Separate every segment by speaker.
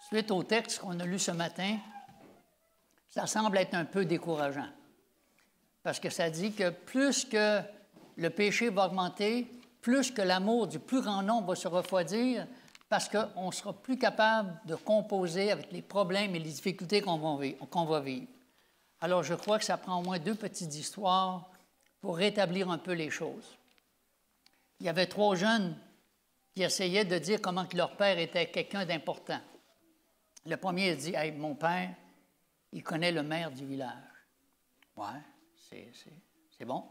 Speaker 1: Suite au texte qu'on a lu ce matin, ça semble être un peu décourageant. Parce que ça dit que plus que le péché va augmenter, plus que l'amour du plus grand nombre va se refroidir, parce qu'on ne sera plus capable de composer avec les problèmes et les difficultés qu'on va vivre. Alors, je crois que ça prend au moins 2 petites histoires pour rétablir un peu les choses. Il y avait 3 jeunes qui essayaient de dire comment que leur père était quelqu'un d'important. Le premier a dit « Hey, mon père, il connaît le maire du village. » Ouais, c'est bon.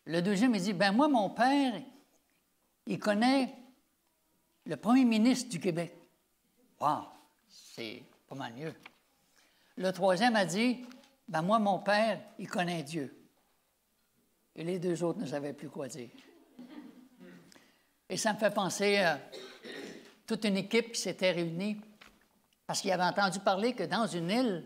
Speaker 1: Le deuxième, il dit « Ben moi, mon père, il connaît le premier ministre du Québec. » Wow, c'est pas mal mieux. Le troisième a dit « Ben moi, mon père, il connaît Dieu. » Et les 2 autres ne savaient plus quoi dire. Et ça me fait penser à toute une équipe qui s'était réunie parce qu'ils avaient entendu parler que dans une île,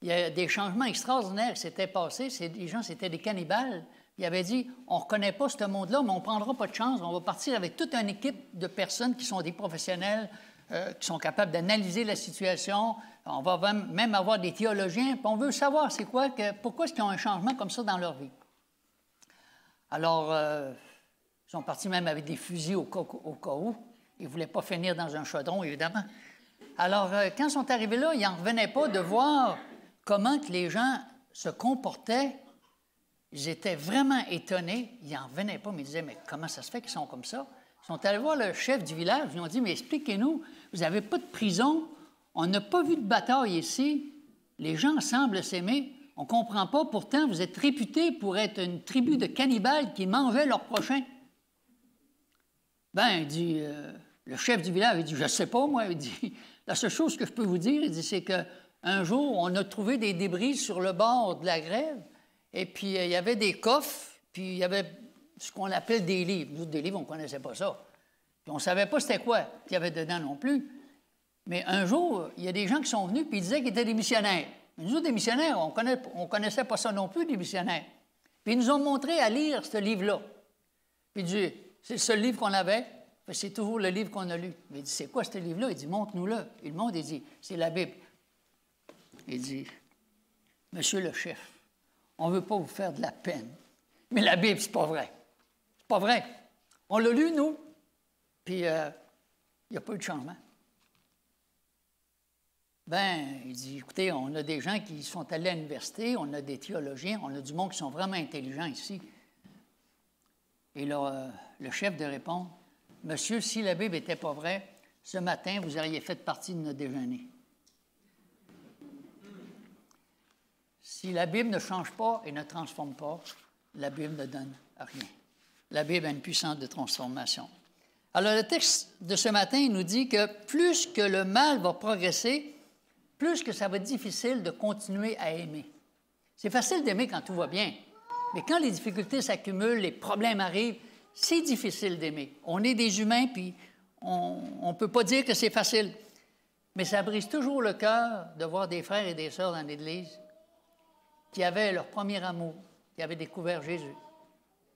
Speaker 1: il y a des changements extraordinaires qui s'étaient passés. Les gens, c'était des cannibales. Ils avaient dit, on ne reconnaît pas ce monde-là, mais on ne prendra pas de chance. On va partir avec toute une équipe de personnes qui sont des professionnels, qui sont capables d'analyser la situation. On va même avoir des théologiens. Puis on veut savoir c'est quoi, pourquoi est-ce qu'ils ont un changement comme ça dans leur vie. Alors, ils sont partis même avec des fusils au cas où. Ils ne voulaient pas finir dans un chaudron, évidemment. Alors, quand ils sont arrivés là, ils n'en revenaient pas de voir comment que les gens se comportaient. Ils étaient vraiment étonnés. Ils n'en revenaient pas, mais ils disaient, mais comment ça se fait qu'ils sont comme ça? Ils sont allés voir le chef du village. Ils ont dit, mais expliquez-nous, vous n'avez pas de prison, on n'a pas vu de bataille ici, les gens semblent s'aimer, on ne comprend pas, pourtant vous êtes réputés pour être une tribu de cannibales qui mangeaient leurs prochains. Ben, il dit, le chef du village, il dit, je ne sais pas, moi, il dit, la seule chose que je peux vous dire, il dit, c'est qu'un jour, on a trouvé des débris sur le bord de la grève, et puis il y avait des coffres, puis il y avait ce qu'on appelle des livres. Nous, des livres, on ne connaissait pas ça. Puis on ne savait pas c'était quoi qu'il y avait dedans non plus. Mais un jour, il y a des gens qui sont venus, puis ils disaient qu'ils étaient des missionnaires. Mais nous, des missionnaires, on ne connaissait pas ça non plus, des missionnaires. Puis ils nous ont montré à lire ce livre-là. Puis il dit, c'est le seul livre qu'on avait, puis c'est toujours le livre qu'on a lu. Mais il dit, c'est quoi ce livre-là? Il dit, montre-nous-le. Il montre, il dit, c'est la Bible. Il dit, monsieur le chef, on ne veut pas vous faire de la peine, mais la Bible, c'est pas vrai. C'est pas vrai. On l'a lu, nous, puis il n'y a pas eu de changement. Ben, il dit, écoutez, on a des gens qui sont allés à l'université, on a des théologiens, on a du monde qui sont vraiment intelligents ici. Et là, le chef de répondre, monsieur, si la Bible n'était pas vraie, ce matin, vous auriez fait partie de notre déjeuner. Si la Bible ne change pas et ne transforme pas, la Bible ne donne rien. La Bible a une puissance de transformation. Alors, le texte de ce matin, il nous dit que plus que le mal va progresser, plus que ça va être difficile de continuer à aimer. C'est facile d'aimer quand tout va bien, mais quand les difficultés s'accumulent, les problèmes arrivent, c'est difficile d'aimer. On est des humains, puis on ne peut pas dire que c'est facile. Mais ça brise toujours le cœur de voir des frères et des sœurs dans l'Église qui avaient leur premier amour, qui avaient découvert Jésus,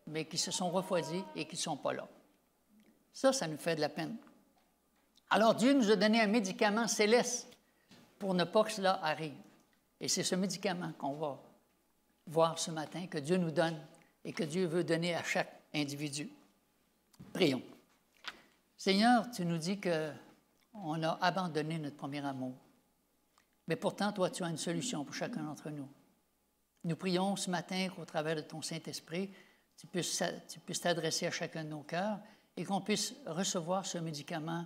Speaker 1: mais qui se sont refroidis et qui ne sont pas là. Ça nous fait de la peine. Alors Dieu nous a donné un médicament céleste pour ne pas que cela arrive. Et c'est ce médicament qu'on va voir ce matin, que Dieu nous donne et que Dieu veut donner à chaque individu. Prions. Seigneur, tu nous dis qu'on a abandonné notre premier amour. Mais pourtant, toi, tu as une solution pour chacun d'entre nous. Nous prions ce matin qu'au travers de ton Saint-Esprit, tu puisses t'adresser à chacun de nos cœurs et qu'on puisse recevoir ce médicament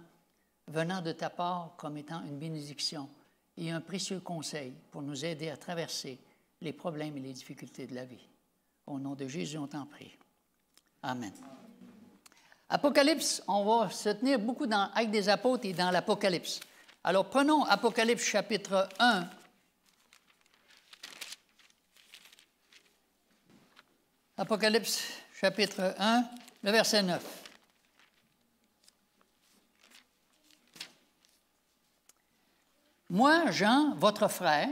Speaker 1: venant de ta part comme étant une bénédiction et un précieux conseil pour nous aider à traverser les problèmes et les difficultés de la vie. Au nom de Jésus, on t'en prie. Amen. Apocalypse, on va se tenir beaucoup dans Actes des apôtres et dans l'Apocalypse. Alors, prenons Apocalypse chapitre 1. Apocalypse chapitre 1, le verset 9. Moi, Jean, votre frère,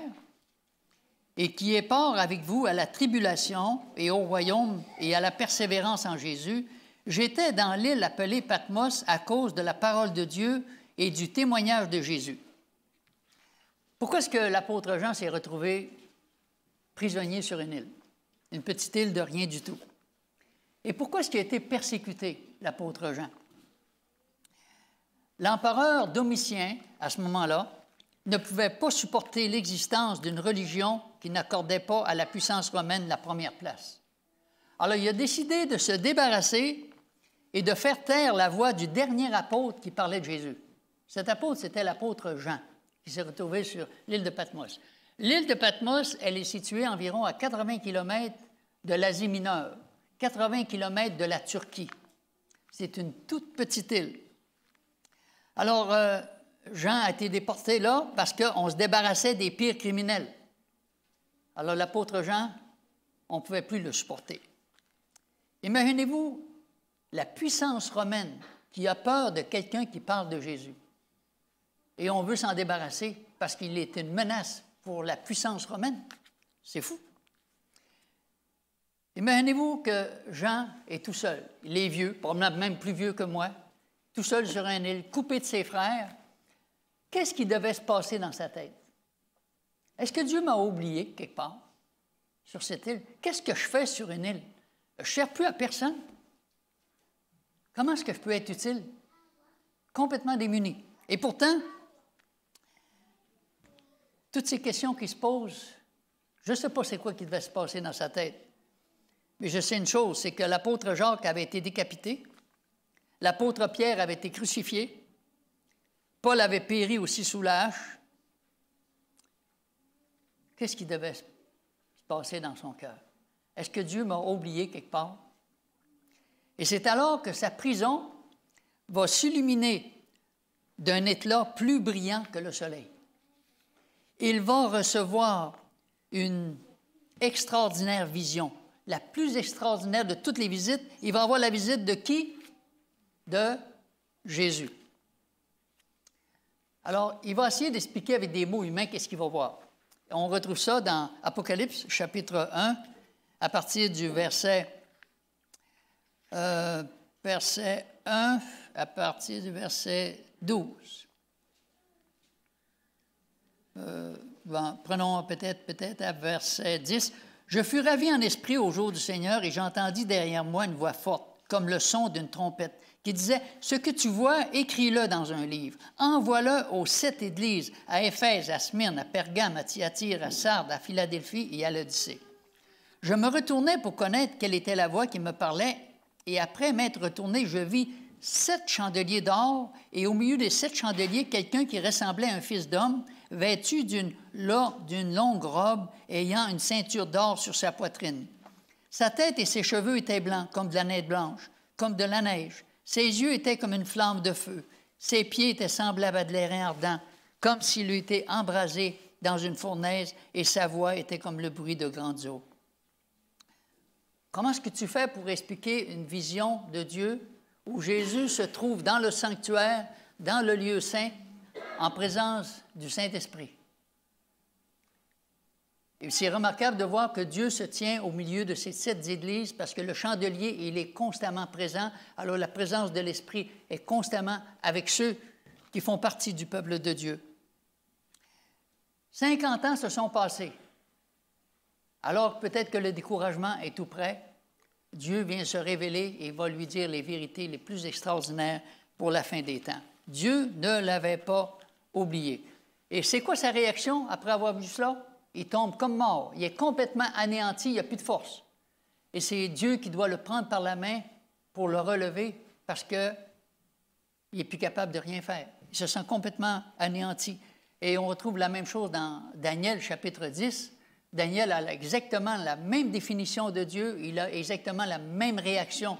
Speaker 1: et qui est part avec vous à la tribulation et au royaume et à la persévérance en Jésus, j'étais dans l'île appelée Patmos à cause de la parole de Dieu et du témoignage de Jésus. Pourquoi est-ce que l'apôtre Jean s'est retrouvé prisonnier sur une île? Une petite île de rien du tout. Et pourquoi est-ce qu'il a été persécuté, l'apôtre Jean? L'empereur Domitien, à ce moment-là, ne pouvait pas supporter l'existence d'une religion qui n'accordait pas à la puissance romaine la première place. Alors, il a décidé de se débarrasser et de faire taire la voix du dernier apôtre qui parlait de Jésus. Cet apôtre, c'était l'apôtre Jean, qui s'est retrouvé sur l'île de Patmos. L'île de Patmos, elle est située environ à 80 km de l'Asie mineure, 80 km de la Turquie. C'est une toute petite île. Alors, Jean a été déporté là parce qu'on se débarrassait des pires criminels. Alors, l'apôtre Jean, on ne pouvait plus le supporter. Imaginez-vous la puissance romaine qui a peur de quelqu'un qui parle de Jésus. Et on veut s'en débarrasser parce qu'il est une menace pour la puissance romaine. C'est fou. Imaginez-vous que Jean est tout seul. Il est vieux, probablement même plus vieux que moi, tout seul sur une île, coupé de ses frères. Qu'est-ce qui devait se passer dans sa tête? Est-ce que Dieu m'a oublié quelque part sur cette île? Qu'est-ce que je fais sur une île? Je ne sers plus à personne. Comment est-ce que je peux être utile? Complètement démuni. Et pourtant, toutes ces questions qui se posent, je ne sais pas c'est quoi qui devait se passer dans sa tête. Mais je sais une chose, c'est que l'apôtre Jacques avait été décapité, l'apôtre Pierre avait été crucifié, Paul avait péri aussi sous la hache. Qu'est-ce qui devait se passer dans son cœur? Est-ce que Dieu m'a oublié quelque part? Et c'est alors que sa prison va s'illuminer d'un éclat plus brillant que le soleil. Il va recevoir une extraordinaire vision, la plus extraordinaire de toutes les visites. Il va avoir la visite de qui? De Jésus. Alors, il va essayer d'expliquer avec des mots humains qu'est-ce qu'il va voir. On retrouve ça dans Apocalypse, chapitre 1, à partir du verset 1, à partir du verset 12. Prenons peut-être à verset 10. « Je fus ravi en esprit au jour du Seigneur, et j'entendis derrière moi une voix forte, comme le son d'une trompette, qui disait, « Ce que tu vois, écris-le dans un livre. Envoie-le aux 7 églises, à Éphèse, à Smyrne, à Pergame, à Thyatire, à Sardes, à Philadelphie et à l'Odyssée. » Je me retournai pour connaître quelle était la voix qui me parlait, et après m'être retourné, je vis 7 chandeliers d'or, et au milieu des 7 chandeliers, quelqu'un qui ressemblait à un fils d'homme, vêtu d'une longue robe, ayant une ceinture d'or sur sa poitrine. Sa tête et ses cheveux étaient blancs, comme de la neige blanche, comme de la neige. Ses yeux étaient comme une flamme de feu. Ses pieds étaient semblables à de l'airain ardent, comme s'il eût été embrasé dans une fournaise, et sa voix était comme le bruit de grandes eaux. Comment est-ce que tu fais pour expliquer une vision de Dieu où Jésus se trouve dans le sanctuaire, dans le lieu saint, en présence du Saint-Esprit? Et c'est remarquable de voir que Dieu se tient au milieu de ces 7 églises parce que le chandelier, il est constamment présent. Alors la présence de l'Esprit est constamment avec ceux qui font partie du peuple de Dieu. 50 ans se sont passés. Alors peut-être que le découragement est tout près. Dieu vient se révéler et va lui dire les vérités les plus extraordinaires pour la fin des temps. Dieu ne l'avait pas oublié. Et c'est quoi sa réaction après avoir vu cela? Il tombe comme mort. Il est complètement anéanti, il n'y a plus de force. Et c'est Dieu qui doit le prendre par la main pour le relever parce qu'il n'est plus capable de rien faire. Il se sent complètement anéanti. Et on retrouve la même chose dans Daniel, chapitre 10. Daniel a exactement la même définition de Dieu. Il a exactement la même réaction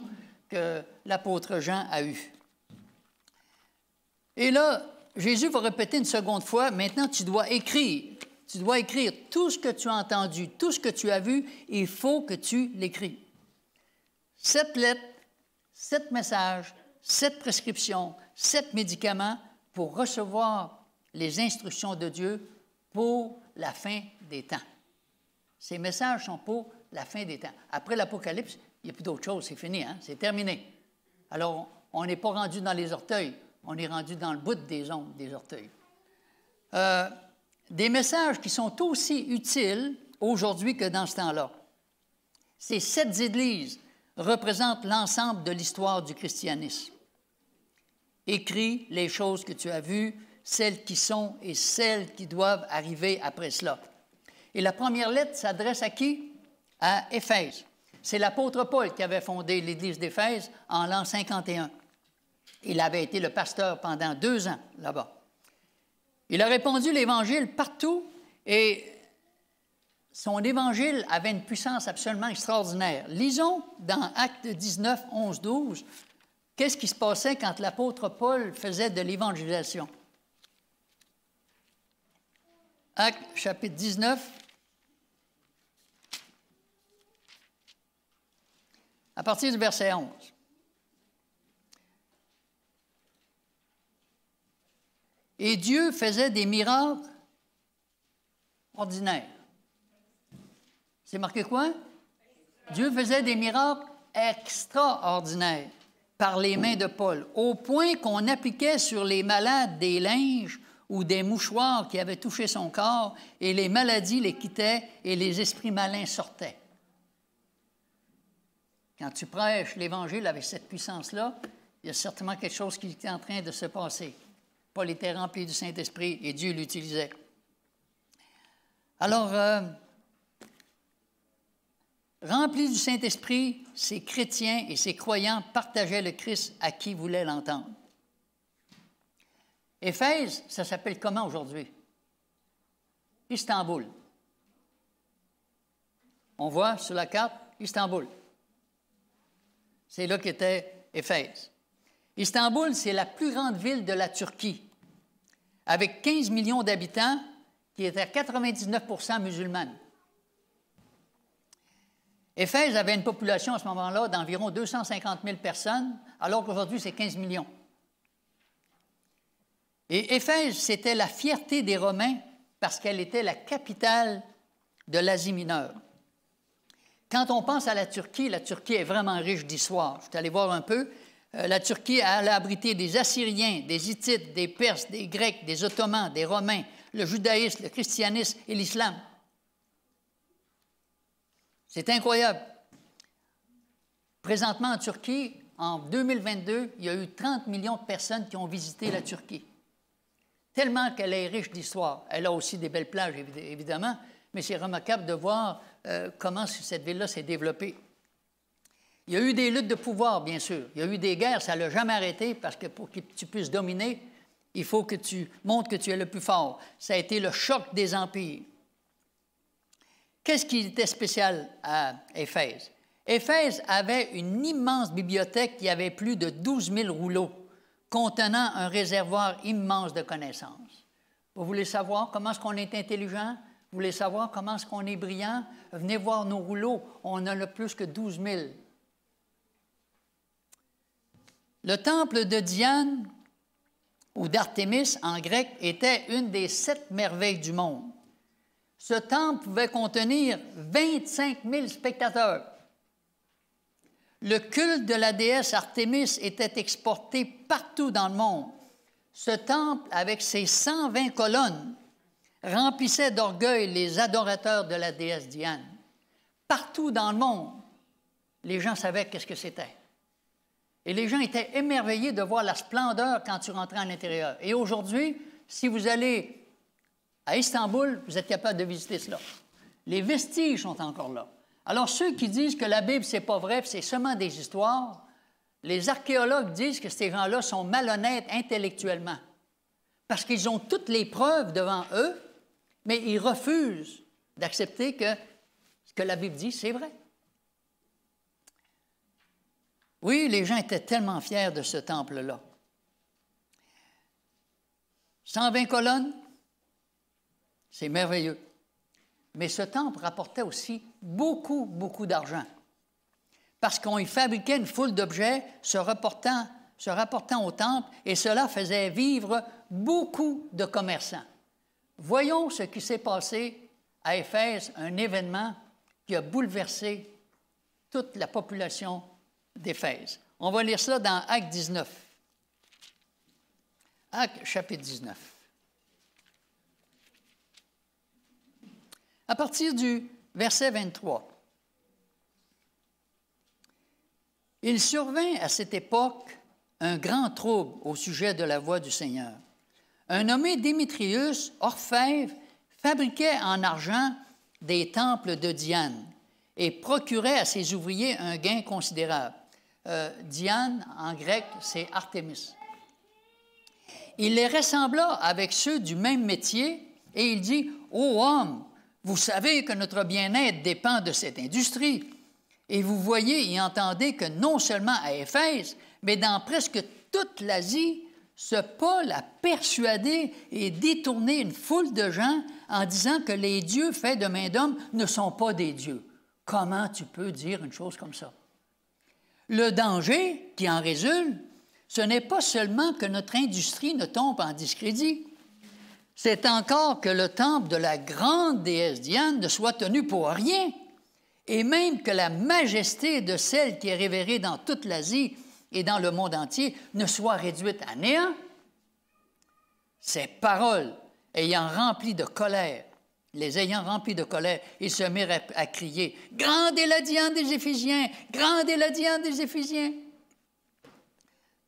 Speaker 1: que l'apôtre Jean a eue. Et là, Jésus va répéter une seconde fois, maintenant tu dois écrire. Tu dois écrire tout ce que tu as entendu, tout ce que tu as vu, il faut que tu l'écris. 7 lettres, 7 messages, 7 prescriptions, 7 médicaments pour recevoir les instructions de Dieu pour la fin des temps. Ces messages sont pour la fin des temps. Après l'Apocalypse, il n'y a plus d'autre chose, c'est fini, hein? C'est terminé. Alors, on n'est pas rendu dans les orteils, on est rendu dans le bout des ongles des orteils. des messages qui sont aussi utiles aujourd'hui que dans ce temps-là. Ces 7 églises représentent l'ensemble de l'histoire du christianisme. Écris les choses que tu as vues, celles qui sont et celles qui doivent arriver après cela. Et la première lettre s'adresse à qui? À Éphèse. C'est l'apôtre Paul qui avait fondé l'Église d'Éphèse en l'an 51. Il avait été le pasteur pendant 2 ans là-bas. Il a répandu l'Évangile partout et son Évangile avait une puissance absolument extraordinaire. Lisons dans Actes 19, 11, 12, qu'est-ce qui se passait quand l'apôtre Paul faisait de l'évangélisation. Actes chapitre 19, à partir du verset 11. Et Dieu faisait des miracles ordinaires. C'est marqué quoi? Dieu faisait des miracles extraordinaires par les mains de Paul, au point qu'on appliquait sur les malades des linges ou des mouchoirs qui avaient touché son corps, et les maladies les quittaient et les esprits malins sortaient. Quand tu prêches l'Évangile avec cette puissance-là, il y a certainement quelque chose qui est en train de se passer. Paul était rempli du Saint-Esprit et Dieu l'utilisait. Alors, remplis du Saint-Esprit, ces chrétiens et ces croyants partageaient le Christ à qui voulait l'entendre. Éphèse, ça s'appelle comment aujourd'hui? Istanbul. On voit sur la carte Istanbul. C'est là qu'était Éphèse. Istanbul, c'est la plus grande ville de la Turquie, avec 15 millions d'habitants, qui est à 99% musulmane. Éphèse avait une population à ce moment-là d'environ 250 000 personnes, alors qu'aujourd'hui, c'est 15 millions. Et Éphèse, c'était la fierté des Romains parce qu'elle était la capitale de l'Asie mineure. Quand on pense à la Turquie est vraiment riche d'histoire. Je suis allé voir un peu. La Turquie a abrité des Assyriens, des Hittites, des Perses, des Grecs, des Ottomans, des Romains, le judaïsme, le christianisme et l'islam. C'est incroyable. Présentement, en Turquie, en 2022, il y a eu 30 millions de personnes qui ont visité la Turquie. Tellement qu'elle est riche d'histoire. Elle a aussi des belles plages, évidemment, mais c'est remarquable de voir comment cette ville-là s'est développée. Il y a eu des luttes de pouvoir, bien sûr. Il y a eu des guerres, ça ne l'a jamais arrêté, parce que pour que tu puisses dominer, il faut que tu montres que tu es le plus fort. Ça a été le choc des empires. Qu'est-ce qui était spécial à Éphèse? Éphèse avait une immense bibliothèque qui avait plus de 12 000 rouleaux, contenant un réservoir immense de connaissances. Vous voulez savoir comment est-ce qu'on est intelligent? Vous voulez savoir comment est-ce qu'on est brillant? Venez voir nos rouleaux, on en a plus que 12 000. Le temple de Diane, ou d'Artémis en grec, était une des 7 merveilles du monde. Ce temple pouvait contenir 25 000 spectateurs. Le culte de la déesse Artémis était exporté partout dans le monde. Ce temple, avec ses 120 colonnes, remplissait d'orgueil les adorateurs de la déesse Diane. Partout dans le monde, les gens savaient qu'est-ce que c'était. Et les gens étaient émerveillés de voir la splendeur quand tu rentrais à l'intérieur. Et aujourd'hui, si vous allez à Istanbul, vous êtes capable de visiter cela. Les vestiges sont encore là. Alors, ceux qui disent que la Bible, ce n'est pas vrai, c'est seulement des histoires, les archéologues disent que ces gens-là sont malhonnêtes intellectuellement. Parce qu'ils ont toutes les preuves devant eux, mais ils refusent d'accepter que ce que la Bible dit, c'est vrai. Oui, les gens étaient tellement fiers de ce temple-là. 120 colonnes, c'est merveilleux. Mais ce temple rapportait aussi beaucoup, beaucoup d'argent. Parce qu'on y fabriquait une foule d'objets se rapportant au temple, et cela faisait vivre beaucoup de commerçants. Voyons ce qui s'est passé à Éphèse, un événement qui a bouleversé toute la population d'Éphèse. On va lire cela dans Actes 19. Actes chapitre 19. À partir du verset 23. Il survint à cette époque un grand trouble au sujet de la voix du Seigneur. Un nommé Démétrius, orfèvre, fabriquait en argent des temples de Diane et procurait à ses ouvriers un gain considérable. Diane, en grec, c'est Artémis. Il les rassembla avec ceux du même métier et il dit, « Ô homme, vous savez que notre bien-être dépend de cette industrie. Et vous voyez et entendez que non seulement à Éphèse, mais dans presque toute l'Asie, ce Paul a persuadé et détourné une foule de gens en disant que les dieux faits de main d'homme ne sont pas des dieux. » Comment tu peux dire une chose comme ça? Le danger qui en résulte, ce n'est pas seulement que notre industrie ne tombe en discrédit, c'est encore que le temple de la grande déesse Diane ne soit tenu pour rien, et même que la majesté de celle qui est révérée dans toute l'Asie et dans le monde entier ne soit réduite à néant. Ces paroles ayant rempli de colère, les ayant remplis de colère, ils se mirent à crier, « Grande est la Diane des Éphésiens! Grande est la Diane des Éphésiens! »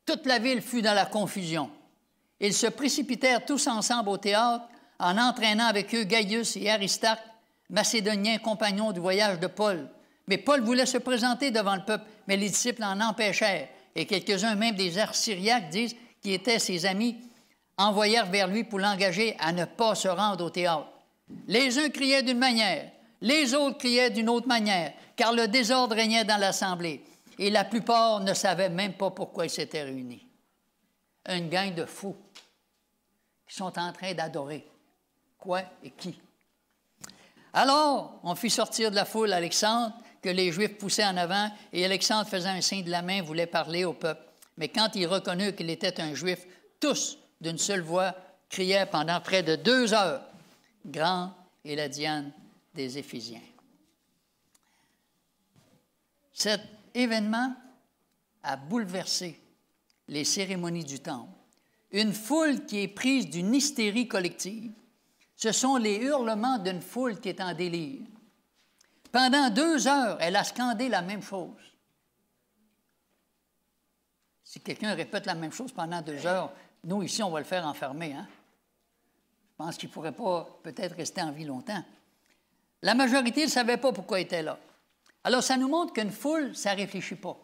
Speaker 1: Toute la ville fut dans la confusion. Ils se précipitèrent tous ensemble au théâtre, en entraînant avec eux Gaius et Aristarque, Macédoniens compagnons du voyage de Paul. Mais Paul voulait se présenter devant le peuple, mais les disciples en empêchèrent. Et quelques-uns, même des Arcyriaques, disent, qui étaient ses amis, envoyèrent vers lui pour l'engager à ne pas se rendre au théâtre. Les uns criaient d'une manière, les autres criaient d'une autre manière, car le désordre régnait dans l'assemblée. Et la plupart ne savaient même pas pourquoi ils s'étaient réunis. Une gang de fous qui sont en train d'adorer. Quoi et qui? Alors, on fit sortir de la foule Alexandre, que les Juifs poussaient en avant, et Alexandre, faisant un signe de la main, voulait parler au peuple. Mais quand il reconnut qu'il était un Juif, tous, d'une seule voix, crièrent pendant près de 2 heures, « Grand est la Diane des Éphésiens. » Cet événement a bouleversé les cérémonies du temple. Une foule qui est prise d'une hystérie collective. Ce sont les hurlements d'une foule qui est en délire. Pendant 2 heures, elle a scandé la même chose. Si quelqu'un répète la même chose pendant 2 heures, nous, ici, on va le faire enfermer. Hein? Je pense qu'il ne pourrait pas peut-être rester en vie longtemps. La majorité ne savait pas pourquoi il était là. Alors, ça nous montre qu'une foule, ça ne réfléchit pas.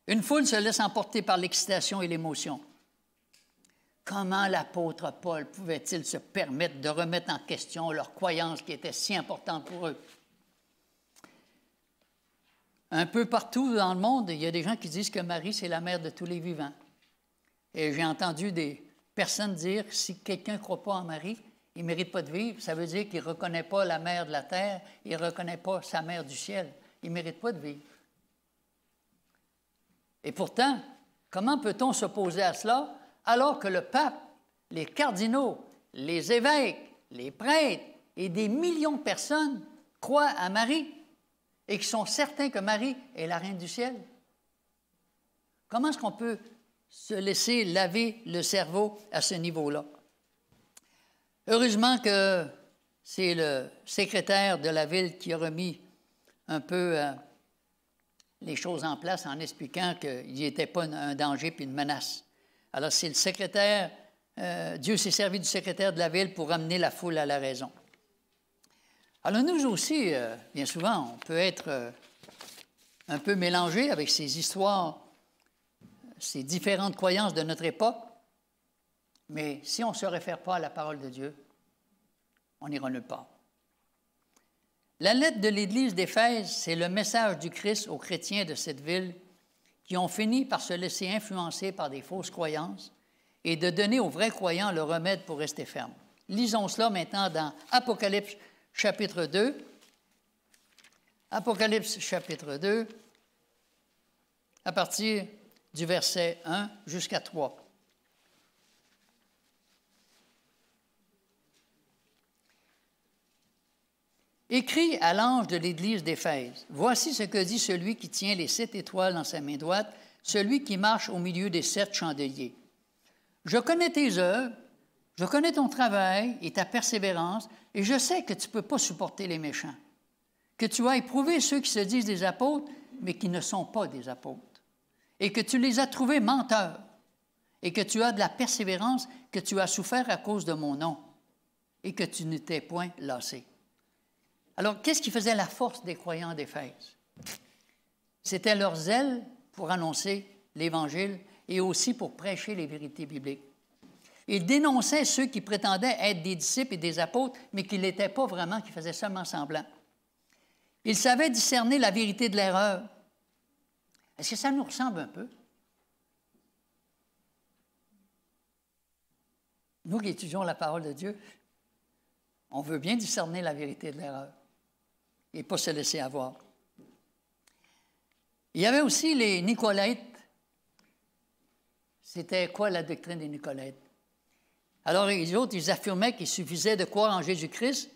Speaker 1: Une foule se laisse emporter par l'excitation et l'émotion. Comment l'apôtre Paul pouvait-il se permettre de remettre en question leur croyance qui était si importante pour eux? Un peu partout dans le monde, il y a des gens qui disent que Marie, c'est la mère de tous les vivants. Et j'ai entendu des personnes dire que si quelqu'un ne croit pas en Marie, il ne mérite pas de vivre. Ça veut dire qu'il ne reconnaît pas la mère de la terre, il ne reconnaît pas sa mère du ciel. Il ne mérite pas de vivre. Et pourtant, comment peut-on s'opposer à cela alors que le pape, les cardinaux, les évêques, les prêtres et des millions de personnes croient à Marie et qui sont certains que Marie est la reine du ciel? Comment est-ce qu'on peut se laisser laver le cerveau à ce niveau-là? Heureusement que c'est le secrétaire de la ville qui a remis un peu les choses en place en expliquant qu'il n'y était pas un danger puis une menace. Alors, c'est le secrétaire, Dieu s'est servi du secrétaire de la ville pour ramener la foule à la raison. Alors, nous aussi, bien souvent, on peut être un peu mélangé avec ces histoires, ces différentes croyances de notre époque, mais si on ne se réfère pas à la parole de Dieu, on n'ira nulle part. La lettre de l'Église d'Éphèse, c'est le message du Christ aux chrétiens de cette ville qui ont fini par se laisser influencer par des fausses croyances et de donner aux vrais croyants le remède pour rester ferme. Lisons cela maintenant dans Apocalypse chapitre 2. Apocalypse chapitre 2, à partir du verset 1 jusqu'à 3. Écrit à l'ange de l'Église d'Éphèse, « Voici ce que dit celui qui tient les 7 étoiles dans sa main droite, celui qui marche au milieu des 7 chandeliers. Je connais tes œuvres, Je connais ton travail et ta persévérance, et je sais que tu ne peux pas supporter les méchants, que tu as éprouvé ceux qui se disent des apôtres, mais qui ne sont pas des apôtres, et que tu les as trouvés menteurs, et que tu as de la persévérance, que tu as souffert à cause de mon nom, et que tu n'étais point lassé. Alors, qu'est-ce qui faisait la force des croyants d'Éphèse? C'était leur zèle pour annoncer l'Évangile et aussi pour prêcher les vérités bibliques. Ils dénonçaient ceux qui prétendaient être des disciples et des apôtres, mais qui ne l'étaient pas vraiment, qui faisaient seulement semblant. Ils savaient discerner la vérité de l'erreur. Est-ce que ça nous ressemble un peu? Nous qui étudions la parole de Dieu, on veut bien discerner la vérité de l'erreur et pas se laisser avoir. Il y avait aussi les Nicolaïtes. C'était quoi la doctrine des Nicolaïtes? Alors, les autres, ils affirmaient qu'il suffisait de croire en Jésus-Christ,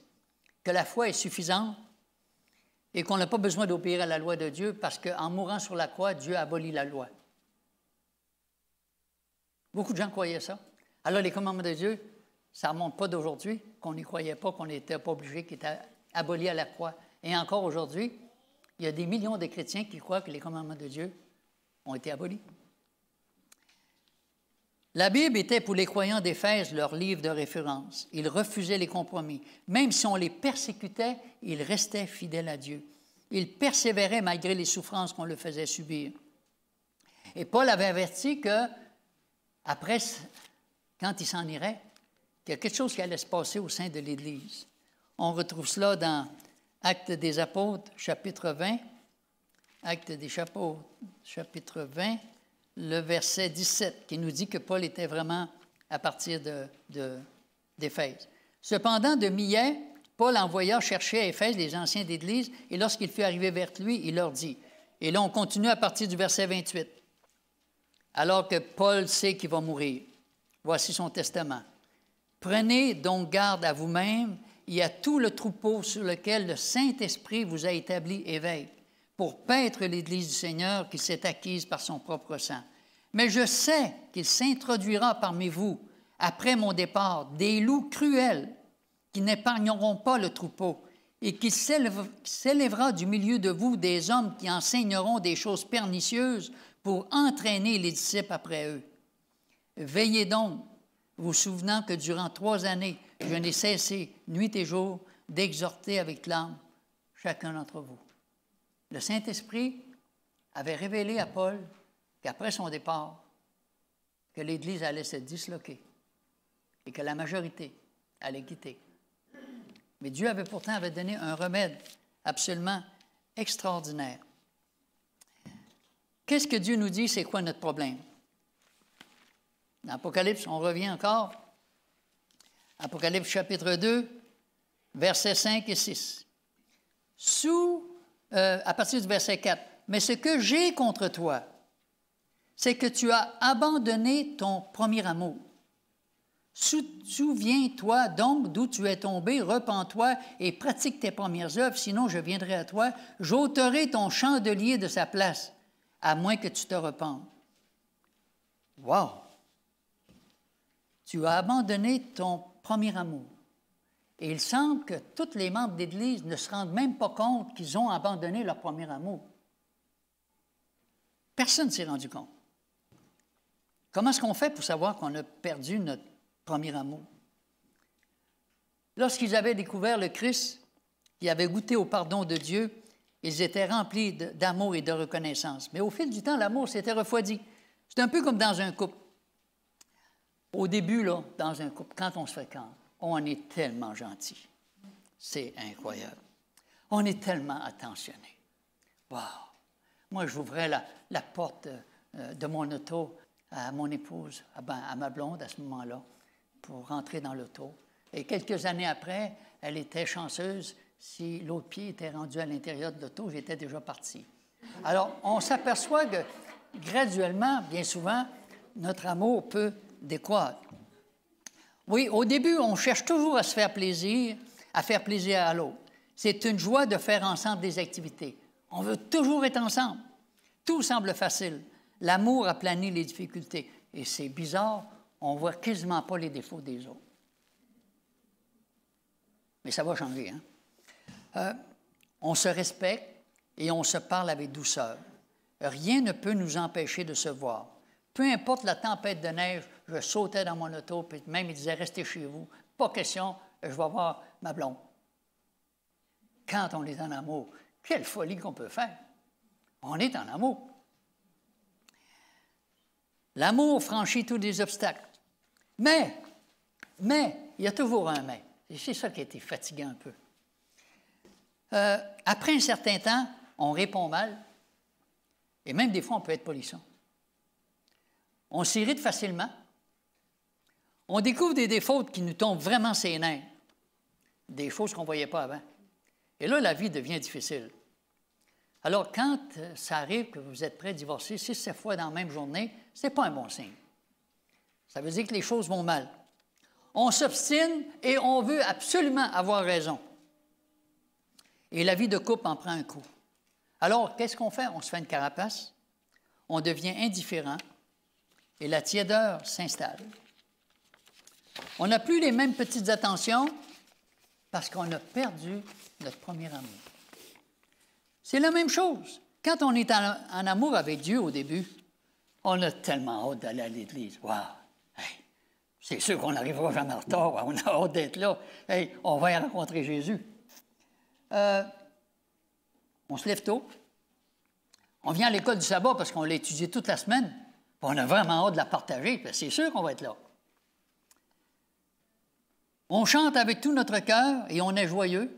Speaker 1: que la foi est suffisante et qu'on n'a pas besoin d'obéir à la loi de Dieu parce qu'en mourant sur la croix, Dieu a aboli la loi. Beaucoup de gens croyaient ça. Alors, les commandements de Dieu, ça ne remonte pas d'aujourd'hui, qu'on n'y croyait pas, qu'on n'était pas obligé, qu'ils étaient abolis à la croix. Et encore aujourd'hui, il y a des millions de chrétiens qui croient que les commandements de Dieu ont été abolis. La Bible était pour les croyants d'Éphèse leur livre de référence. Ils refusaient les compromis. Même si on les persécutait, ils restaient fidèles à Dieu. Ils persévéraient malgré les souffrances qu'on leur faisait subir. Et Paul avait averti que, après, quand il s'en irait, qu'il y a quelque chose qui allait se passer au sein de l'Église. On retrouve cela dans Actes des Apôtres, chapitre 20. Actes des Apôtres, chapitre 20, le verset 17, qui nous dit que Paul était vraiment à partir d'Éphèse. Cependant, de Millet, Paul envoya chercher à Éphèse les anciens d'Église, et lorsqu'il fut arrivé vers lui, il leur dit, et là on continue à partir du verset 28, alors que Paul sait qu'il va mourir. Voici son testament. Prenez donc garde à vous-même et à tout le troupeau sur lequel le Saint-Esprit vous a établi évêque, pour paître l'Église du Seigneur qui s'est acquise par son propre sang. Mais je sais qu'il s'introduira parmi vous, après mon départ, des loups cruels qui n'épargneront pas le troupeau, et qu'il s'élèvera du milieu de vous des hommes qui enseigneront des choses pernicieuses pour entraîner les disciples après eux. Veillez donc, vous souvenant que durant 3 années, je n'ai cessé, nuit et jour, d'exhorter avec larmes chacun d'entre vous. Le Saint-Esprit avait révélé à Paul qu'après son départ, que l'Église allait se disloquer et que la majorité allait quitter. Mais Dieu avait pourtant donné un remède absolument extraordinaire. Qu'est-ce que Dieu nous dit? C'est quoi notre problème? Dans Apocalypse, on revient encore. Apocalypse chapitre 2, versets 5 et 6. À partir du verset 4. Mais ce que j'ai contre toi, c'est que tu as abandonné ton premier amour. Souviens-toi donc d'où tu es tombé, repens-toi et pratique tes premières œuvres, sinon je viendrai à toi, j'ôterai ton chandelier de sa place, à moins que tu te repentes. Wow! Tu as abandonné ton premier amour. Et il semble que tous les membres d'Église ne se rendent même pas compte qu'ils ont abandonné leur premier amour. Personne ne s'est rendu compte. Comment est-ce qu'on fait pour savoir qu'on a perdu notre premier amour? Lorsqu'ils avaient découvert le Christ, qui avait goûté au pardon de Dieu, ils étaient remplis d'amour et de reconnaissance. Mais au fil du temps, l'amour s'était refroidi. C'est un peu comme dans un couple. Au début, là, dans un couple, quand on se fréquente, on est tellement gentil. C'est incroyable. On est tellement attentionné. Wow! Moi, j'ouvrais la porte de mon auto à mon épouse, à ma blonde à ce moment-là, pour rentrer dans l'auto. Et quelques années après, elle était chanceuse. Si l'autre pied était rendu à l'intérieur de l'auto, j'étais déjà parti. Alors, on s'aperçoit que graduellement, bien souvent, notre amour peut décroître. Oui, au début, on cherche toujours à se faire plaisir, à faire plaisir à l'autre. C'est une joie de faire ensemble des activités. On veut toujours être ensemble. Tout semble facile. L'amour aplanit les difficultés. Et c'est bizarre, on ne voit quasiment pas les défauts des autres. Mais ça va changer, hein? On se respecte et on se parle avec douceur. Rien ne peut nous empêcher de se voir. Peu importe la tempête de neige, je sautais dans mon auto, puis même il disait « Restez chez vous, pas question, je vais voir ma blonde. » Quand on est en amour, quelle folie qu'on peut faire! On est en amour. L'amour franchit tous les obstacles. Mais, il y a toujours un mais. Et c'est ça qui a été fatigant un peu. Après un certain temps, on répond mal, et même des fois, on peut être polisson. On s'irrite facilement. On découvre des défauts qui nous tombent vraiment ses nerfs, des choses qu'on ne voyait pas avant. Et là, la vie devient difficile. Alors, quand ça arrive que vous êtes prêt à divorcer 6-7 fois dans la même journée, ce n'est pas un bon signe. Ça veut dire que les choses vont mal. On s'obstine et on veut absolument avoir raison. Et la vie de couple en prend un coup. Alors, qu'est-ce qu'on fait? On se fait une carapace, on devient indifférent et la tiédeur s'installe. On n'a plus les mêmes petites attentions parce qu'on a perdu notre premier amour. C'est la même chose. Quand on est en amour avec Dieu au début, on a tellement hâte d'aller à l'Église. Wow! Hey, c'est sûr qu'on n'arrivera jamais en retard. On a hâte d'être là. Hey, on va y rencontrer Jésus. On se lève tôt. On vient à l'école du sabbat parce qu'on l'a étudié toute la semaine. On a vraiment hâte de la partager. C'est sûr qu'on va être là. On chante avec tout notre cœur et on est joyeux.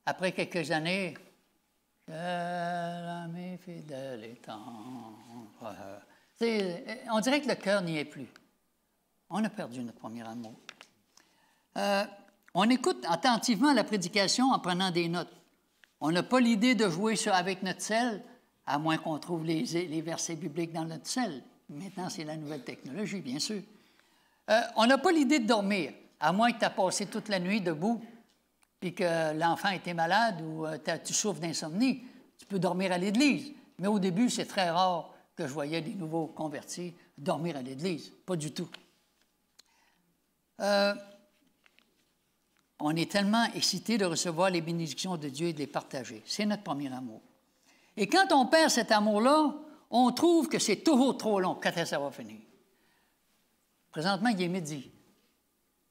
Speaker 1: Après quelques années, « Quel ami fidèle et tendre. » On dirait que le cœur n'y est plus. On a perdu notre premier amour. On écoute attentivement la prédication en prenant des notes. On n'a pas l'idée de jouer avec notre sel, à moins qu'on trouve les versets bibliques dans notre sel. Maintenant, c'est la nouvelle technologie, bien sûr. On n'a pas l'idée de dormir, à moins que tu aies passé toute la nuit debout, puis que l'enfant était malade ou tu souffres d'insomnie. Tu peux dormir à l'église. Mais au début, c'est très rare que je voyais des nouveaux convertis dormir à l'église. Pas du tout. On est tellement excité de recevoir les bénédictions de Dieu et de les partager. C'est notre premier amour. Et quand on perd cet amour-là, on trouve que c'est toujours trop long. Quand ça va finir? Présentement, il est midi.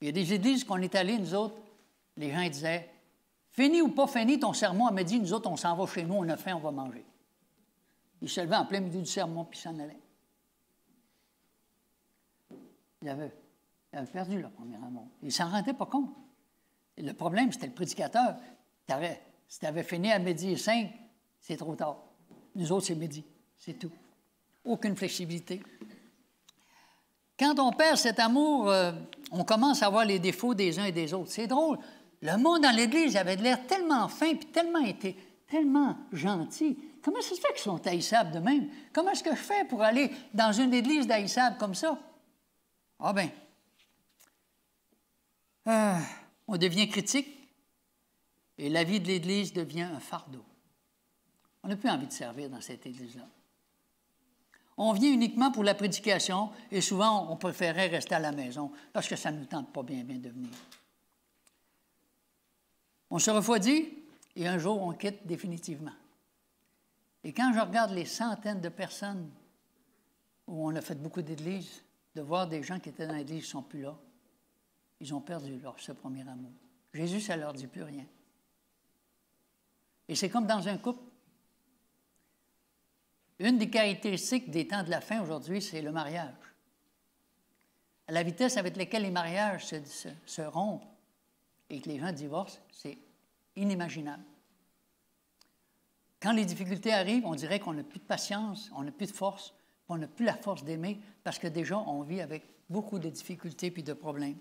Speaker 1: Il y a des églises qu'on est allés, nous autres, les gens disaient « Fini ou pas fini ton sermon à midi, nous autres, on s'en va chez nous, on a faim, on va manger. » Ils se levaient en plein milieu du sermon, puis s'en allaient. Ils avaient perdu leur premier amour. Ils ne s'en rendaient pas compte. Et le problème, c'était le prédicateur. Si tu avais fini à midi et 5, c'est trop tard. Nous autres, c'est midi. C'est tout. Aucune flexibilité. Quand on perd cet amour, on commence à voir les défauts des uns et des autres. C'est drôle. Le monde dans l'Église avait de l'air tellement fin puis tellement gentil. Comment ça se fait qu'ils sont haïssables de même? Comment est-ce que je fais pour aller dans une église d'haïssables comme ça? Ah bien, on devient critique et la vie de l'Église devient un fardeau. On n'a plus envie de servir dans cette Église-là. On vient uniquement pour la prédication et souvent, on préférait rester à la maison parce que ça ne nous tente pas bien de venir. On se refroidit et un jour, on quitte définitivement. Et quand je regarde les centaines de personnes où on a fait beaucoup d'églises, de voir des gens qui étaient dans l'église ne sont plus là, ils ont perdu ce premier amour. Jésus, ça ne leur dit plus rien. Et c'est comme dans un couple. Une des caractéristiques des temps de la fin aujourd'hui, c'est le mariage. À la vitesse avec laquelle les mariages se rompent et que les gens divorcent, c'est inimaginable. Quand les difficultés arrivent, on dirait qu'on n'a plus de patience, on n'a plus de force, on n'a plus la force d'aimer parce que déjà, on vit avec beaucoup de difficultés puis de problèmes.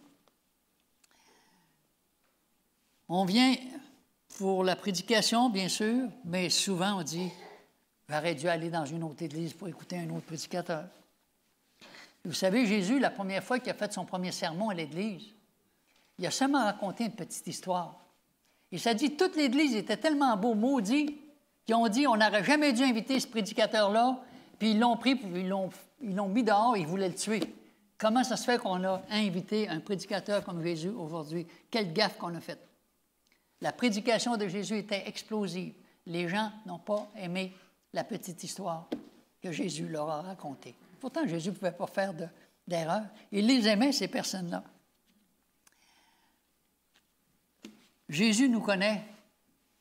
Speaker 1: On vient pour la prédication, bien sûr, mais souvent on dit « J'aurais dû aller dans une autre église pour écouter un autre prédicateur. » Vous savez, Jésus, la première fois qu'il a fait son premier sermon à l'église, il a seulement raconté une petite histoire. Il s'est dit, toute l'Église était tellement beau, maudit, qu'ils ont dit, on n'aurait jamais dû inviter ce prédicateur-là, puis ils l'ont pris, puis ils l'ont mis dehors, ils voulaient le tuer. Comment ça se fait qu'on a invité un prédicateur comme Jésus aujourd'hui? Quelle gaffe qu'on a faite. La prédication de Jésus était explosive. Les gens n'ont pas aimé la petite histoire que Jésus leur a racontée. Pourtant, Jésus ne pouvait pas faire d'erreur. Il les aimait, ces personnes-là. Jésus nous connaît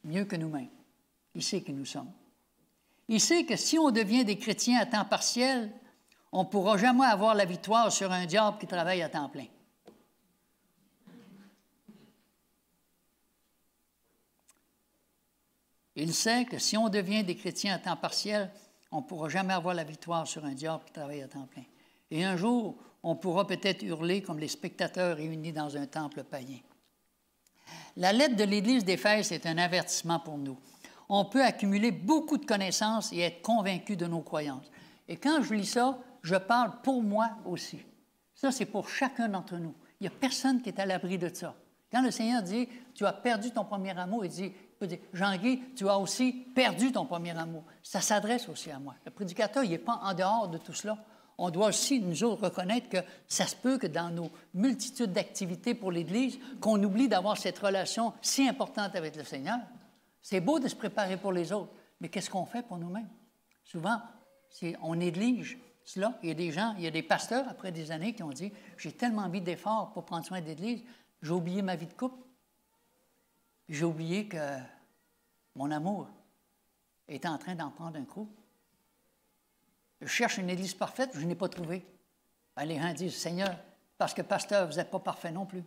Speaker 1: mieux que nous-mêmes. Il sait qui nous sommes. Il sait que si on devient des chrétiens à temps partiel, on ne pourra jamais avoir la victoire sur un diable qui travaille à temps plein. Il sait que si on devient des chrétiens à temps partiel, on ne pourra jamais avoir la victoire sur un diable qui travaille à temps plein. Et un jour, on pourra peut-être hurler comme les spectateurs réunis dans un temple païen. La lettre de l'Église d'Éphèse est un avertissement pour nous. On peut accumuler beaucoup de connaissances et être convaincu de nos croyances. Et quand je lis ça, je parle pour moi aussi. Ça, c'est pour chacun d'entre nous. Il n'y a personne qui est à l'abri de ça. Quand le Seigneur dit « Tu as perdu ton premier amour », il peut dire « Jean-Guy, tu as aussi perdu ton premier amour ». Ça s'adresse aussi à moi. Le prédicateur, il n'est pas en dehors de tout cela. On doit aussi, nous autres, reconnaître que ça se peut que dans nos multitudes d'activités pour l'Église, qu'on oublie d'avoir cette relation si importante avec le Seigneur. C'est beau de se préparer pour les autres, mais qu'est-ce qu'on fait pour nous-mêmes? Souvent, on néglige cela. Il y a des gens, il y a des pasteurs, après des années, qui ont dit « J'ai tellement mis d'efforts pour prendre soin de l'Église, j'ai oublié ma vie de couple. J'ai oublié que mon amour est en train d'en prendre un coup. Je cherche une Église parfaite, je n'ai pas trouvé. » Ben, les gens disent « Seigneur, parce que pasteur, vous n'êtes pas parfait non plus. »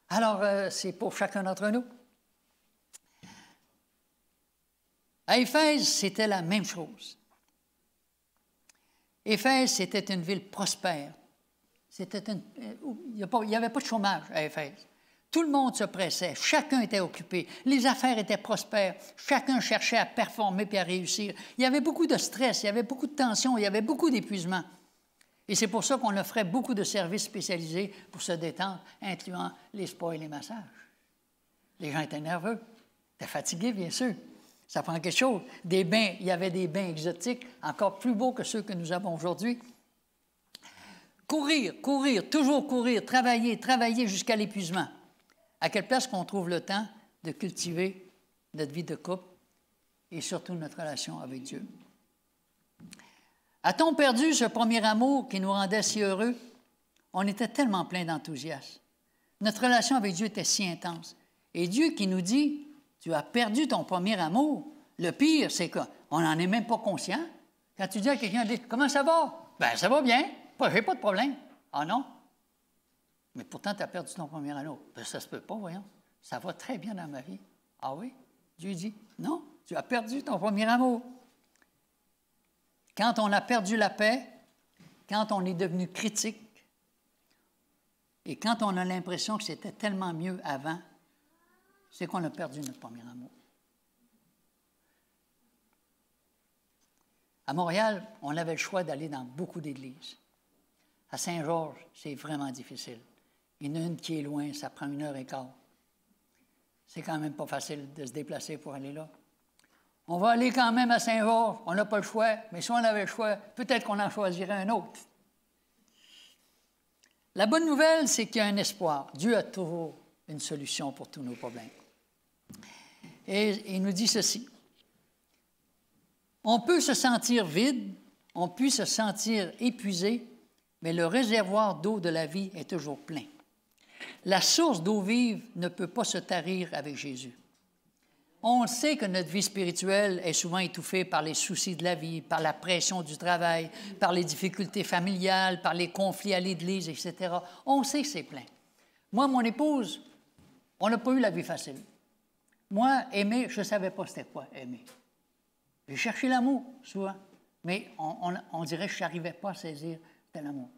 Speaker 1: Alors, c'est pour chacun d'entre nous. À Éphèse, c'était la même chose. Éphèse, c'était une ville prospère. Il n'y avait pas de chômage à Éphèse. Tout le monde se pressait, chacun était occupé, les affaires étaient prospères, chacun cherchait à performer et à réussir. Il y avait beaucoup de stress, il y avait beaucoup de tension, il y avait beaucoup d'épuisement. Et c'est pour ça qu'on offrait beaucoup de services spécialisés pour se détendre, incluant les spas et les massages. Les gens étaient nerveux, étaient fatigués, bien sûr. Ça prend quelque chose. Des bains, il y avait des bains exotiques, encore plus beaux que ceux que nous avons aujourd'hui. Courir, toujours courir, travailler jusqu'à l'épuisement. À quelle place qu'on trouve le temps de cultiver notre vie de couple et surtout notre relation avec Dieu? A-t-on perdu ce premier amour qui nous rendait si heureux? On était tellement plein d'enthousiasme. Notre relation avec Dieu était si intense. Et Dieu qui nous dit, tu as perdu ton premier amour. Le pire, c'est qu'on n'en est même pas conscient. Quand tu dis à quelqu'un, comment ça va? Bien, ça va bien, j'ai pas de problème. Ah non? Mais pourtant, tu as perdu ton premier amour. Bien, ça se peut pas, voyons. Ça va très bien dans ma vie. Ah oui? Dieu dit, non, tu as perdu ton premier amour. Quand on a perdu la paix, quand on est devenu critique, et quand on a l'impression que c'était tellement mieux avant, c'est qu'on a perdu notre premier amour. À Montréal, on avait le choix d'aller dans beaucoup d'églises. À Saint-Georges, c'est vraiment difficile. Il y en a une qui est loin, ça prend 1h15. C'est quand même pas facile de se déplacer pour aller là. On va aller quand même à Saint-Georges, on n'a pas le choix, mais si on avait le choix, peut-être qu'on en choisirait un autre. La bonne nouvelle, c'est qu'il y a un espoir. Dieu a toujours une solution pour tous nos problèmes. Et il nous dit ceci. On peut se sentir vide, on peut se sentir épuisé, mais le réservoir d'eau de la vie est toujours plein. La source d'eau vive ne peut pas se tarir avec Jésus. On sait que notre vie spirituelle est souvent étouffée par les soucis de la vie, par la pression du travail, par les difficultés familiales, par les conflits à l'Église, etc. On sait que c'est plein. Moi, mon épouse, on n'a pas eu la vie facile. Moi, aimer, je ne savais pas c'était quoi, aimer. J'ai cherché l'amour, souvent, mais on dirait que je n'arrivais pas à saisir tel amour.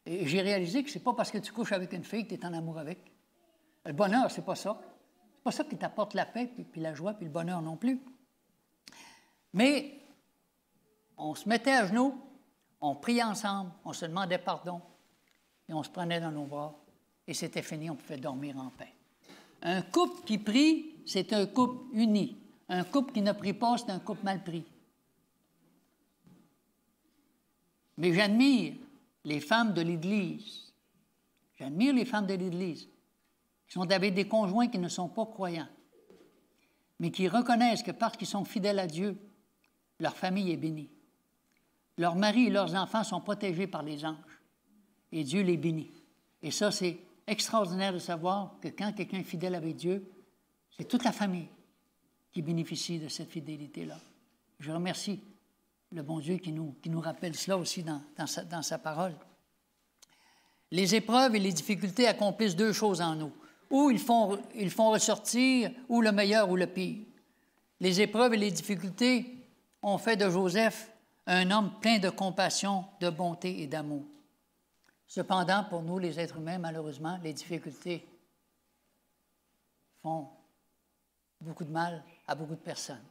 Speaker 1: Et j'ai réalisé que ce n'est pas parce que tu couches avec une fille que tu es en amour avec. Le bonheur, ce n'est pas ça. C'est pas ça qui t'apporte la paix, puis la joie, puis le bonheur non plus. Mais on se mettait à genoux, on priait ensemble, on se demandait pardon, et on se prenait dans nos bras, et c'était fini, on pouvait dormir en paix. Un couple qui prie, c'est un couple uni. Un couple qui ne prie pas, c'est un couple mal pris. Mais j'admire les femmes de l'Église. J'admire les femmes de l'Église qui sont avec des conjoints qui ne sont pas croyants. mais qui reconnaissent que parce qu'ils sont fidèles à Dieu, leur famille est bénie. Leurs maris et leurs enfants sont protégés par les anges. Et Dieu les bénit. Et ça, c'est extraordinaire de savoir que quand quelqu'un est fidèle avec Dieu, c'est toute la famille qui bénéficie de cette fidélité-là. Je remercie le bon Dieu qui nous rappelle cela aussi dans sa parole. Les épreuves et les difficultés accomplissent deux choses en nous. Ou ils font ressortir ou le meilleur ou le pire. Les épreuves et les difficultés ont fait de Joseph un homme plein de compassion, de bonté et d'amour. Cependant, pour nous, les êtres humains, malheureusement, les difficultés font beaucoup de mal à beaucoup de personnes.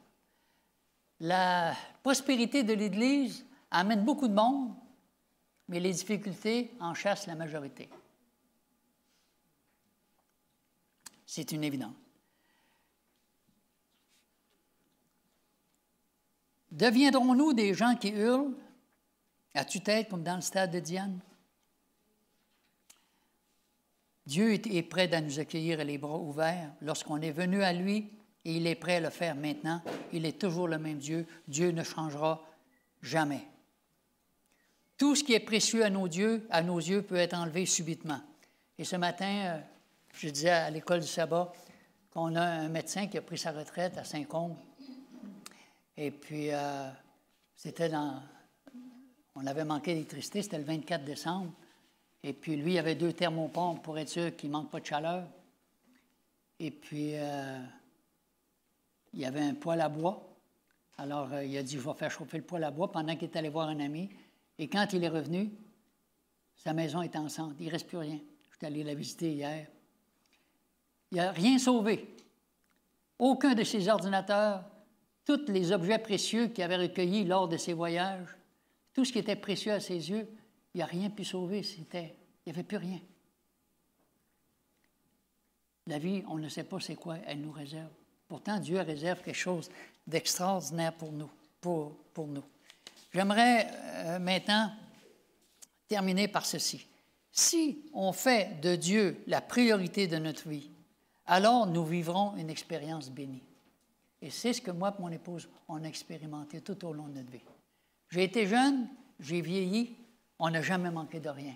Speaker 1: La prospérité de l'Église amène beaucoup de monde, mais les difficultés en chassent la majorité. C'est une évidence. Deviendrons-nous des gens qui hurlent à tue-tête comme dans le stade de Diane? Dieu est prêt à nous accueillir les bras ouverts lorsqu'on est venu à lui et il est prêt à le faire maintenant. Il est toujours le même Dieu. Dieu ne changera jamais. Tout ce qui est précieux à nos yeux peut être enlevé subitement. Et ce matin, je disais à l'école du sabbat qu'on a un médecin qui a pris sa retraite à Saint-Côme. Et puis, on avait manqué d'électricité, c'était le 24 décembre. Et puis, lui, il avait 2 thermopompes pour être sûr qu'il ne manque pas de chaleur. Et puis, il y avait un poêle à bois. Alors, il a dit, je vais faire chauffer le poêle à bois pendant qu'il est allé voir un ami. Et quand il est revenu, sa maison est en cendres. Il ne reste plus rien. Je suis allé la visiter hier. Il n'a rien sauvé. Aucun de ses ordinateurs, tous les objets précieux qu'il avait recueillis lors de ses voyages, tout ce qui était précieux à ses yeux, il n'y a rien pu sauver. Il n'y avait plus rien. La vie, on ne sait pas c'est quoi elle nous réserve. Pourtant, Dieu réserve quelque chose d'extraordinaire pour nous. Pour nous. J'aimerais maintenant terminer par ceci. Si on fait de Dieu la priorité de notre vie, alors nous vivrons une expérience bénie. Et c'est ce que moi et mon épouse, on a expérimenté tout au long de notre vie. J'ai été jeune, j'ai vieilli, on n'a jamais manqué de rien.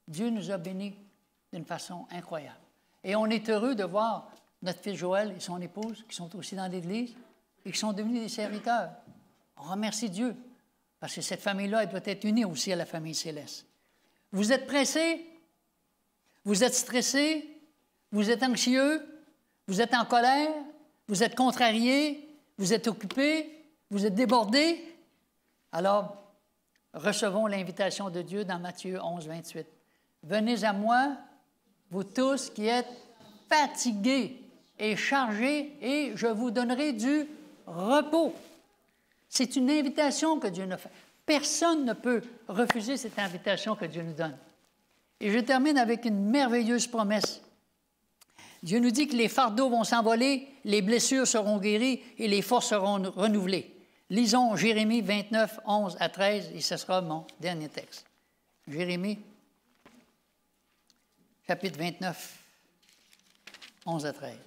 Speaker 1: Dieu nous a bénis d'une façon incroyable. Et on est heureux de voir notre fils Joël et son épouse, qui sont aussi dans l'Église, et qui sont devenus des serviteurs. On remercie Dieu, parce que cette famille-là, elle doit être unie aussi à la famille céleste. Vous êtes pressés, vous êtes stressés, vous êtes anxieux, vous êtes en colère, vous êtes contrariés, vous êtes occupés, vous êtes débordés. Alors, recevons l'invitation de Dieu dans Matthieu 11, 28. Venez à moi, vous tous qui êtes fatigués et chargés, et je vous donnerai du repos. C'est une invitation que Dieu nous fait. Personne ne peut refuser cette invitation que Dieu nous donne. Et je termine avec une merveilleuse promesse. Dieu nous dit que les fardeaux vont s'envoler, les blessures seront guéries et les forces seront renouvelées. Lisons Jérémie 29, 11 à 13, et ce sera mon dernier texte. Jérémie, chapitre 29, 11 à 13.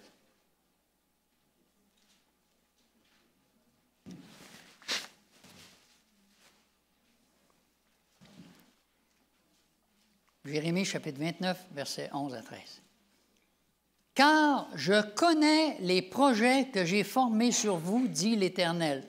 Speaker 1: Jérémie, chapitre 29, versets 11 à 13. « Car je connais les projets que j'ai formés sur vous, dit l'Éternel,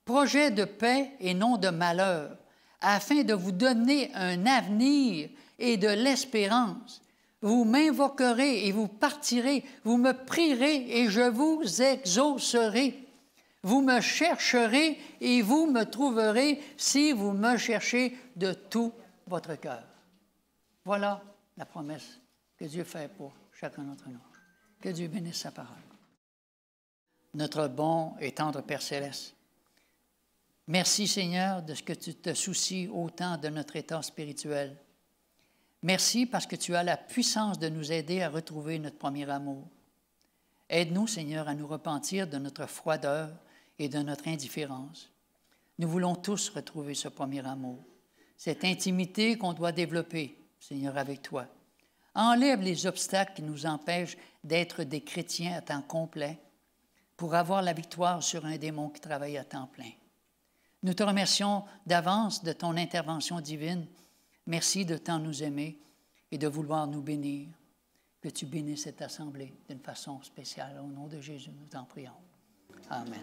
Speaker 1: projets de paix et non de malheur, afin de vous donner un avenir et de l'espérance. Vous m'invoquerez et vous partirez, vous me prierez et je vous exaucerai. Vous me chercherez et vous me trouverez si vous me cherchez de tout votre cœur. » Voilà la promesse que Dieu fait pour chacun d'entre nous. Que Dieu bénisse sa parole. Notre bon et tendre Père céleste, merci Seigneur de ce que tu te soucies autant de notre état spirituel. Merci parce que tu as la puissance de nous aider à retrouver notre premier amour. Aide-nous Seigneur à nous repentir de notre froideur et de notre indifférence. Nous voulons tous retrouver ce premier amour, cette intimité qu'on doit développer, Seigneur, avec toi. Enlève les obstacles qui nous empêchent d'être des chrétiens à temps complet pour avoir la victoire sur un démon qui travaille à temps plein. Nous te remercions d'avance de ton intervention divine. Merci de tant nous aimer et de vouloir nous bénir. Que tu bénisses cette assemblée d'une façon spéciale. Au nom de Jésus, nous t'en prions. Amen.